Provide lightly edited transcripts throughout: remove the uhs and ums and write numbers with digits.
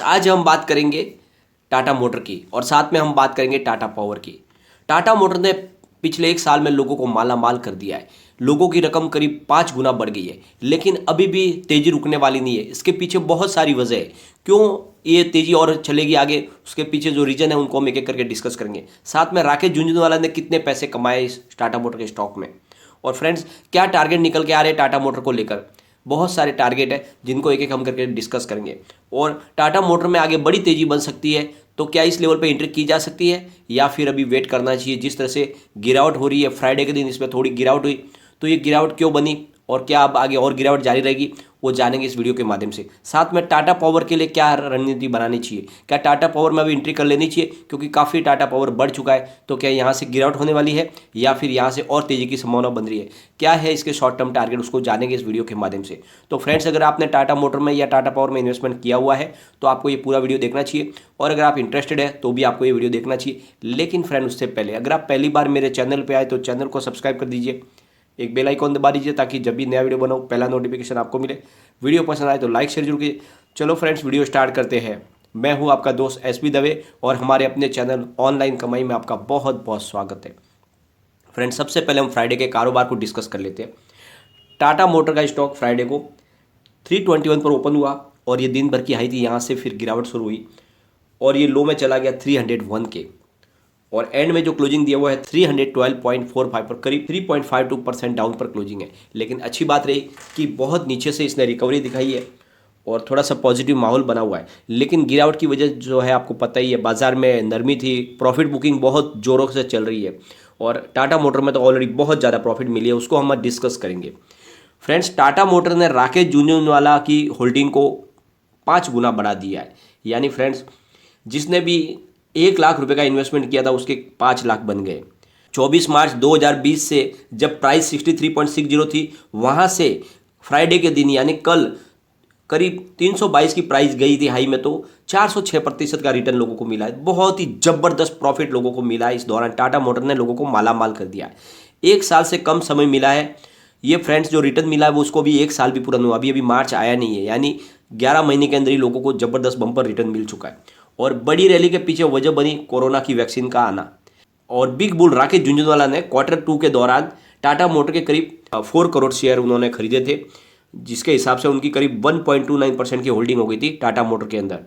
आज हम बात करेंगे टाटा मोटर की और साथ में हम बात करेंगे टाटा पावर की। टाटा मोटर ने पिछले एक साल में लोगों को माला माल कर दिया है। लोगों की रकम करीब 5 गुना बढ़ गई है, लेकिन अभी भी तेजी रुकने वाली नहीं है। इसके पीछे बहुत सारी वजह है, क्यों ये तेजी और चलेगी आगे, उसके पीछे जो रीजन है उनको हम एक एक करके डिस्कस करेंगे। साथ में राकेश झुनझुनवाला ने कितने पैसे कमाए इस टाटा मोटर के स्टॉक में, और फ्रेंड्स क्या टारगेट निकल के आ रहे हैं टाटा मोटर को लेकर। बहुत सारे टारगेट है जिनको एक एक हम करके डिस्कस करेंगे। और टाटा मोटर में आगे बड़ी तेजी बन सकती है, तो क्या इस लेवल पे एंट्री की जा सकती है या फिर अभी वेट करना चाहिए। जिस तरह से गिरावट हो रही है, फ्राइडे के दिन इसमें थोड़ी गिरावट हुई, तो ये गिरावट क्यों बनी और क्या अब आगे और गिरावट जारी रहेगी, वो जानेंगे इस वीडियो के माध्यम से। साथ में टाटा पावर के लिए क्या रणनीति बनानी चाहिए, क्या टाटा पावर में अभी एंट्री कर लेनी चाहिए क्योंकि काफ़ी टाटा पावर बढ़ चुका है, तो क्या यहाँ से गिरावट होने वाली है या फिर यहाँ से और तेजी की संभावना बन रही है, क्या है इसके शॉर्ट टर्म टारगेट, उसको जानेंगे इस वीडियो के माध्यम से। तो फ्रेंड्स, अगर आपने टाटा मोटर में या टाटा पावर में इन्वेस्टमेंट किया हुआ है तो आपको ये पूरा वीडियो देखना चाहिए, और अगर आप इंटरेस्टेड है तो भी आपको ये वीडियो देखना चाहिए। लेकिन फ्रेंड, उससे पहले अगर आप पहली बार मेरे चैनल पर आए तो चैनल को सब्सक्राइब कर दीजिए, एक बेल आइकॉन दबा दीजिए ताकि जब भी नया वीडियो बनाऊँ पहला नोटिफिकेशन आपको मिले। वीडियो पसंद आए तो लाइक शेयर जरूर कीजिए। चलो फ्रेंड्स, वीडियो स्टार्ट करते हैं। मैं हूं आपका दोस्त एसपी दवे और हमारे अपने चैनल ऑनलाइन कमाई में आपका बहुत बहुत स्वागत है। फ्रेंड्स, सबसे पहले हम फ्राइडे के कारोबार को डिस्कस कर लेते हैं। टाटा मोटर का स्टॉक फ्राइडे को 321 पर ओपन हुआ और ये दिन भर की हाई थी, यहाँ से फिर गिरावट शुरू हुई और ये लो में चला गया 301 के, और एंड में जो क्लोजिंग दिया हुआ है 312.45 पर, करीब 3.52% डाउन पर क्लोजिंग है। लेकिन अच्छी बात रही कि बहुत नीचे से इसने रिकवरी दिखाई है और थोड़ा सा पॉजिटिव माहौल बना हुआ है। लेकिन गिरावट की वजह जो है आपको पता ही है, बाजार में नरमी थी, प्रॉफिट बुकिंग बहुत जोरों से चल रही है और टाटा मोटर में तो ऑलरेडी बहुत ज़्यादा प्रॉफिट मिली है, उसको हम डिस्कस करेंगे। फ्रेंड्स, टाटा मोटर ने राकेश झुनझुनवाला की होल्डिंग को 5 गुना बढ़ा दिया है। यानी फ्रेंड्स, जिसने भी 1 लाख रुपए का इन्वेस्टमेंट किया था उसके 5 लाख बन गए। 24 मार्च 2020 से जब प्राइस 63.60 थी, वहां से फ्राइडे के दिन यानी कल करीब 322 की प्राइस गई थी हाई में, तो 406% का रिटर्न लोगों को मिला है। बहुत ही जबरदस्त प्रॉफिट लोगों को मिला है। इस दौरान टाटा मोटर ने लोगों को माला माल कर दिया है। 1 साल से कम समय मिला है। ये फ्रेंड्स, जो रिटर्न मिला है वो उसको भी 1 साल भी पूरा नहीं हुआ, अभी मार्च आया नहीं है, यानी 11 महीने के अंदर ही लोगों को जबरदस्त बम्पर रिटर्न मिल चुका है। और बड़ी रैली के पीछे वजह बनी कोरोना की वैक्सीन का आना। और बिग बुल राकेश झुनझुनवाला ने Q2 के दौरान टाटा मोटर के करीब 4 करोड़ शेयर उन्होंने खरीदे थे, जिसके हिसाब से उनकी करीब 1.29% की होल्डिंग हो गई थी टाटा मोटर के अंदर।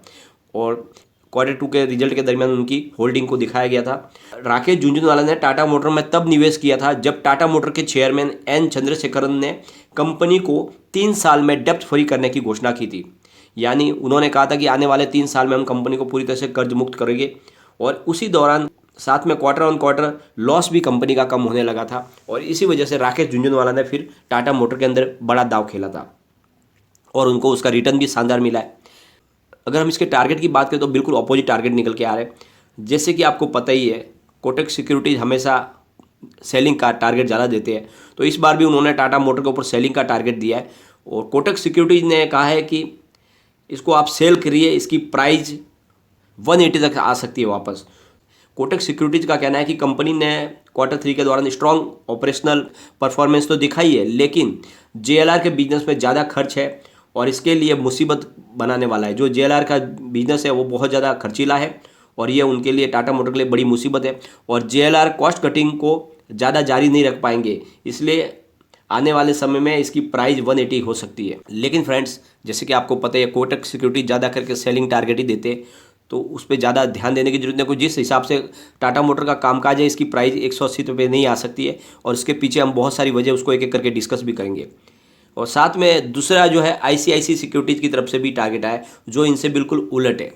और Q2 के रिजल्ट के दरमियान उनकी होल्डिंग को दिखाया गया था। राकेश झुनझुनवाला ने टाटा मोटर में तब निवेश किया था जब टाटा मोटर के चेयरमैन एन चंद्रशेखरन ने कंपनी को 3 साल में डेप्ट फ्री करने की घोषणा की थी। यानी उन्होंने कहा था कि आने वाले 3 साल में हम कंपनी को पूरी तरह से कर्ज मुक्त करेंगे, और उसी दौरान साथ में क्वार्टर लॉस भी कंपनी का कम होने लगा था। और इसी वजह से राकेश झुनझुनवाला ने फिर टाटा मोटर के अंदर बड़ा दाव खेला था और उनको उसका रिटर्न भी शानदार मिला है। अगर हम इसके टारगेट की बात करें तो बिल्कुल अपोजिट टारगेट निकल के आ रहे हैं। जैसे कि आपको पता ही है, कोटक सिक्योरिटीज हमेशा सेलिंग का टारगेट ज़्यादा देते हैं, तो इस बार भी उन्होंने टाटा मोटर के ऊपर सेलिंग का टारगेट दिया है। और कोटक सिक्योरिटीज ने कहा है कि इसको आप सेल करिए, इसकी प्राइस 180 तक आ सकती है वापस। कोटक सिक्योरिटीज का कहना है कि कंपनी ने Q3 के दौरान स्ट्रॉन्ग ऑपरेशनल परफॉर्मेंस तो दिखाई है, लेकिन JLR के बिजनेस में ज़्यादा खर्च है और इसके लिए मुसीबत बनाने वाला है। जो JLR का बिजनेस है वो बहुत ज़्यादा खर्चीला है और ये उनके लिए, टाटा मोटर के लिए बड़ी मुसीबत है। और JLR कॉस्ट कटिंग को ज़्यादा जारी नहीं रख पाएंगे, इसलिए आने वाले समय में इसकी प्राइस 180 हो सकती है। लेकिन फ्रेंड्स, जैसे कि आपको पता है, कोटक सिक्योरिटी ज़्यादा करके सेलिंग टारगेट ही देते, तो उस पर ज़्यादा ध्यान देने की जरूरत नहीं। जिस हिसाब से टाटा मोटर का कामकाज है, इसकी प्राइस 180 रुपये नहीं आ सकती है, और इसके पीछे हम बहुत सारी वजह उसको एक एक करके डिस्कस भी करेंगे। और साथ में दूसरा जो है ICICI सिक्योरिटीज़ की तरफ से भी टारगेट आया, जो इनसे बिल्कुल उलट है।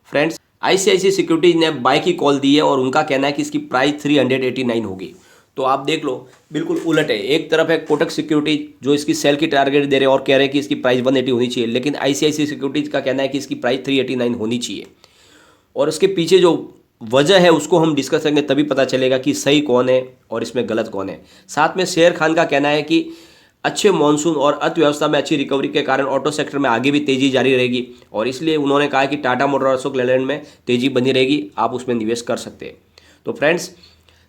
फ्रेंड्स, ICICI सिक्योरिटीज़ ने बाय की कॉल दी है और उनका कहना है कि इसकी प्राइस 389 होगी। तो आप देख लो, बिल्कुल उलट है। एक तरफ है कोटक सिक्योरिटीज जो इसकी सेल की टारगेट दे रहे हैं और कह रहे हैं कि इसकी प्राइस 180 होनी चाहिए, लेकिन ICICI सिक्योरिटीज का कहना है कि इसकी प्राइस 389 होनी चाहिए। और उसके पीछे जो वजह है उसको हम डिस्कस करेंगे, तभी पता चलेगा कि सही कौन है और इसमें गलत कौन है। साथ में शेर खान का कहना है कि अच्छे मॉनसून और अर्थव्यवस्था में अच्छी रिकवरी के कारण ऑटो सेक्टर में आगे भी तेजी जारी रहेगी, और इसलिए उन्होंने कहा कि टाटा मोटर और अशोक लेलैंड में तेजी बनी रहेगी, आप उसमें निवेश कर सकते हैं। तो फ्रेंड्स,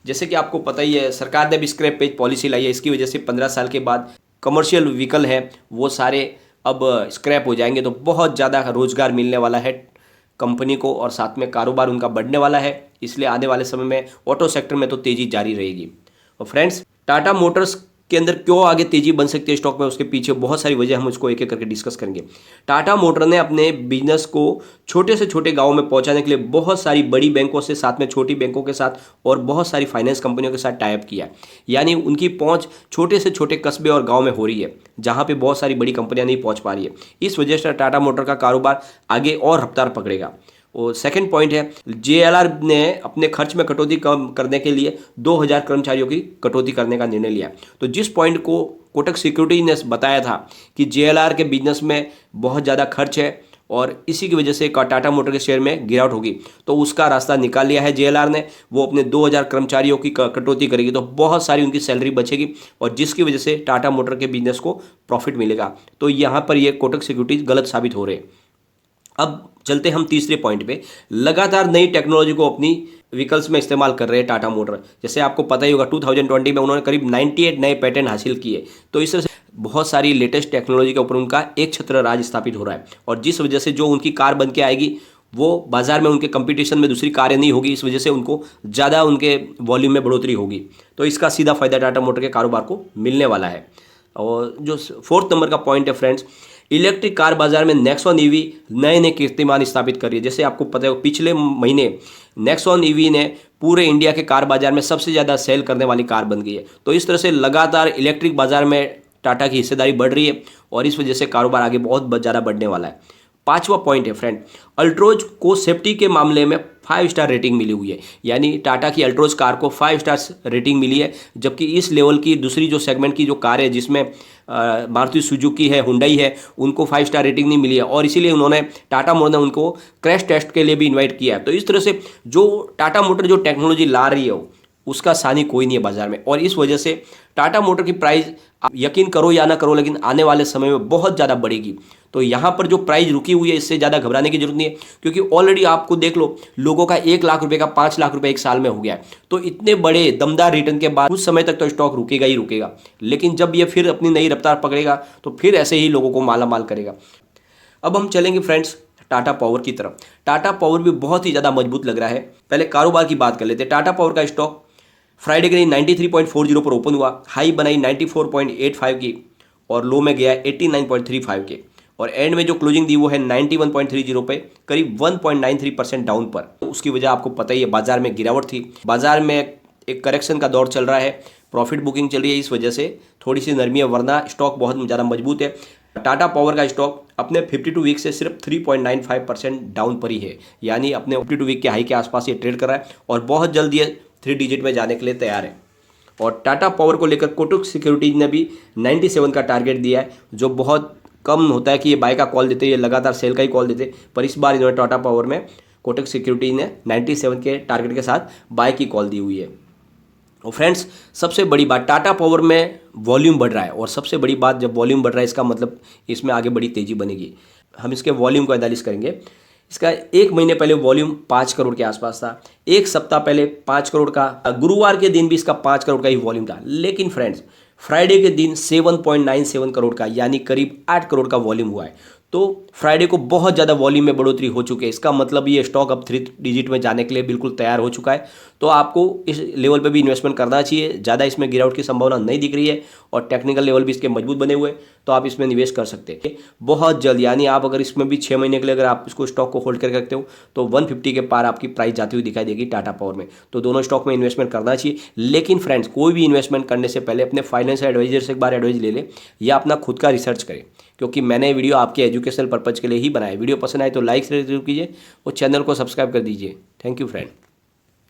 जैसे कि आपको पता ही है, सरकार ने भी स्क्रैप पेज पॉलिसी लाई है। इसकी वजह से 15 साल के बाद कमर्शियल व्हीकल है वो सारे अब स्क्रैप हो जाएंगे, तो बहुत ज़्यादा रोजगार मिलने वाला है कंपनी को और साथ में कारोबार उनका बढ़ने वाला है। इसलिए आने वाले समय में ऑटो सेक्टर में तो तेज़ी जारी रहेगी। और फ्रेंड्स, टाटा मोटर्स के अंदर क्यों आगे तेजी बन सकती है स्टॉक में, उसके पीछे बहुत सारी वजह, हम उसको एक एक करके डिस्कस करेंगे। टाटा मोटर ने अपने बिजनेस को छोटे से छोटे गांव में पहुंचाने के लिए बहुत सारी बड़ी बैंकों से, साथ में छोटी बैंकों के साथ और बहुत सारी फाइनेंस कंपनियों के साथ टाई अप किया है। यानी उनकी पहुंच छोटे से छोटे कस्बे और गाँव में हो रही है, जहाँ पे बहुत सारी बड़ी कंपनियां नहीं पहुँच पा रही है। इस वजह से टाटा मोटर का कारोबार आगे और रफ्तार पकड़ेगा। और सेकंड पॉइंट है, जेएलआर ने अपने खर्च में कटौती कम करने के लिए 2000 कर्मचारियों की कटौती करने का निर्णय लिया। तो जिस पॉइंट को कोटक सिक्योरिटी ने बताया था कि जेएलआर के बिजनेस में बहुत ज़्यादा खर्च है और इसी की वजह से टाटा मोटर के शेयर में गिरावट होगी, तो उसका रास्ता निकाल लिया है जेएलआर ने। वो अपने 2000 कर्मचारियों की कटौती करेगी, तो बहुत सारी उनकी सैलरी बचेगी और जिसकी वजह से टाटा मोटर के बिजनेस को प्रॉफिट मिलेगा। तो यहाँ पर ये कोटक सिक्योरिटी गलत साबित हो रहे हैं। अब चलते हम तीसरे पॉइंट पे। लगातार नई टेक्नोलॉजी को अपनी व्हीकल्स में इस्तेमाल कर रहे हैं टाटा मोटर। जैसे आपको पता ही होगा 2020 में उन्होंने करीब 98 नए पेटेंट हासिल किए। तो इस तरह से बहुत सारी लेटेस्ट टेक्नोलॉजी के ऊपर उनका एक छत्र राज स्थापित हो रहा है और जिस वजह से जो उनकी कार बन के आएगी वो बाजार में उनके कंपटीशन में दूसरी कारें नहीं होगी, इस वजह से उनको ज़्यादा उनके वॉल्यूम में बढ़ोतरी होगी। तो इसका सीधा फायदा टाटा मोटर के कारोबार को मिलने वाला है। और जो फोर्थ नंबर का पॉइंट है फ्रेंड्स, इलेक्ट्रिक कार बाजार में नेक्सॉन ईवी नए नए कीर्तिमान स्थापित कर रही है। जैसे आपको पता है पिछले महीने नेक्सॉन ईवी ने पूरे इंडिया के कार बाजार में सबसे ज़्यादा सेल करने वाली कार बन गई है। तो इस तरह से लगातार इलेक्ट्रिक बाजार में टाटा की हिस्सेदारी बढ़ रही है और इस वजह से कारोबार आगे बहुत ज़्यादा बढ़ने वाला है। पांचवा पॉइंट है फ्रेंड, अल्ट्रोज को सेफ्टी के मामले में 5 स्टार रेटिंग मिली हुई है। यानी टाटा की अल्ट्रोज कार को 5 स्टार रेटिंग मिली है, जबकि इस लेवल की दूसरी जो सेगमेंट की जो कार है जिसमें मारुति सुजुकी है, हुंडई है, उनको 5 स्टार रेटिंग नहीं मिली है और इसीलिए उन्होंने टाटा मोटर ने उनको क्रैश टेस्ट के लिए भी इन्वाइट किया है। तो इस तरह से जो टाटा मोटर जो टेक्नोलॉजी ला रही है उसका सानी कोई नहीं है बाजार में और इस वजह से टाटा मोटर की प्राइस, आप यकीन करो या ना करो, लेकिन आने वाले समय में बहुत ज़्यादा बढ़ेगी। तो यहाँ पर जो प्राइस रुकी हुई है इससे ज़्यादा घबराने की जरूरत नहीं है, क्योंकि ऑलरेडी आपको देख लो लोगों का 1 लाख रुपए का 5 लाख रुपए एक साल में हो गया है। तो इतने बड़े दमदार रिटर्न के बाद कुछ समय तक तो स्टॉक रुकेगा ही रुकेगा, लेकिन जब ये फिर अपनी नई रफ्तार पकड़ेगा तो फिर ऐसे ही लोगों को माला माल करेगा। अब हम चलेंगे फ्रेंड्स टाटा पावर की तरफ। टाटा पावर भी बहुत ही ज़्यादा मजबूत लग रहा है। पहले कारोबार की बात कर लेते हैं। टाटा पावर का स्टॉक फ्राइडे के दिन 93.40 पर ओपन हुआ, हाई बनाई 94.85 की और लो में गया 89.35 के और एंड में जो क्लोजिंग दी वो है 91.30 पे, करीब 1.93% डाउन पर। तो उसकी वजह आपको पता ही है, बाजार में गिरावट थी, बाजार में एक करेक्शन का दौर चल रहा है, प्रॉफिट बुकिंग चल रही है, इस वजह से थोड़ी सी नरमी है, वरना स्टॉक बहुत ज़्यादा मजबूत है। टाटा पावर का स्टॉक अपने 52 वीक से सिर्फ 3.95% डाउन पर ही है, यानी अपने 52 वीक के हाई के आसपास ये ट्रेड कर रहा है और बहुत जल्द ये 3 डिजिट में जाने के लिए तैयार है। और टाटा पावर को लेकर कोटक सिक्योरिटीज ने भी 97 का टारगेट दिया है, जो बहुत कम होता है कि ये बाय का कॉल देते, ये लगातार सेल का ही कॉल देते, पर इस बार इन्होंने टाटा पावर में कोटक सिक्योरिटीज ने 97 के टारगेट के साथ बाय की कॉल दी हुई है। और फ्रेंड्स, सबसे बड़ी बात, टाटा पावर में वॉल्यूम बढ़ रहा है और सबसे बड़ी बात, जब वॉल्यूम बढ़ रहा है इसका मतलब इसमें आगे बड़ी तेज़ी बनेगी। हम इसके वॉल्यूम को एनालिसिस करेंगे। इसका 1 महीने पहले वॉल्यूम 5 करोड़ के आसपास था, 1 सप्ताह पहले 5 करोड़ का, गुरुवार के दिन भी इसका 5 करोड़ का ही वॉल्यूम था। लेकिन फ्रेंड्स, फ्राइडे के दिन 7.97 करोड़ का, यानी करीब 8 करोड़ का वॉल्यूम हुआ है। तो फ्राइडे को बहुत ज़्यादा वॉल्यूम में बढ़ोतरी हो चुकी है। इसका मतलब ये स्टॉक अब 3 डिजिट में जाने के लिए बिल्कुल तैयार हो चुका है। तो आपको इस लेवल पे भी इन्वेस्टमेंट करना चाहिए, ज़्यादा इसमें गिरावट की संभावना नहीं दिख रही है और टेक्निकल लेवल भी इसके मजबूत बने हुए, तो आप इसमें निवेश कर सकते हैं बहुत जल्द। यानी आप अगर इसमें भी 6 महीने के लिए अगर आप इसको स्टॉक को होल्ड करके रखते हो तो 150 के पार आपकी प्राइस जाती हुई दिखाई देगी टाटा पावर में। तो दोनों स्टॉक में इन्वेस्टमेंट करना चाहिए। लेकिन फ्रेंड्स, कोई भी इन्वेस्टमेंट करने से पहले अपने फाइनेंशियल एडवाइजर से एक बार एडवाइस ले ले या अपना खुद का रिसर्च करें, क्योंकि मैंने वीडियो आपके एजुकेशनल पर्पज़ के लिए ही बनाया। वीडियो पसंद आए तो लाइक जरूर कीजिए और चैनल को सब्सक्राइब कर दीजिए। Thank you friend.